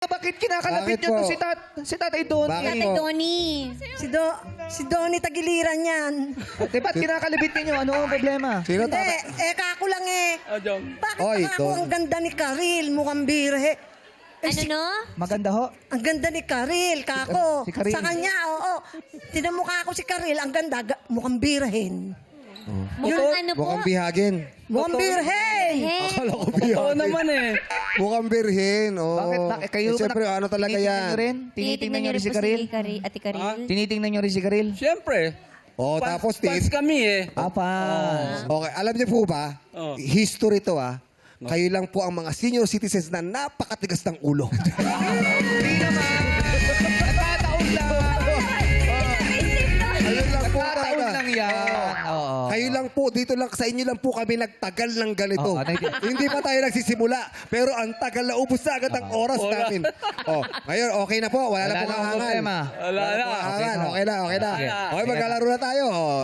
Bakit kinakalapit Bakit niyo to po? si Tatay Donnie? Bakit Tatay po? Donnie. Si Donnie tagiliran yan. Di ba't kinakalapit niyo? Ano ang problema? Sino Hindi, tatay? kako lang eh. Bakit Oy, pa ako Don. ang ganda ni Karil? Mukhang birhe. Ano no? Maganda ho. Ang ganda ni Karil, kako. Si Karil. Sa kanya, oo. Tinamukha ko si Karil, ang ganda, mukhang birhen. Mukhang ano po? Mukhang bihagin. Mukhang birhen! Hey. Akala ko bihagin. Mukhang birhin. Oh. Bakit? Kayo Siyempre, ano talaga tinitingnan yan? niyo rin? Tinitingnan niyo rin si Karil? Ate Karil. Tinitingnan niyo rin si Karil? Siyempre. Oh, tapos, Fans Steve. kami eh. Papas. Okay, alam niyo po ba, Oh. history to kayo lang po ang mga senior citizens na napakatigas ng ulo. Hindi naman. Nagkataon lang. Kayo lang po Nagkataon talaga. lang yan. Oo. Kayo lang po, dito lang, sa inyo lang po kami nagtagal ng ganito. Oo, Hindi pa tayo nagsisimula, pero ang tagal na ubus na agad ang oras natin. Oh, ngayon, okay na po, wala na Wala po na akong kahangal. problema. Wala na. Okay na. Okay, maglalaro na tayo. Oh.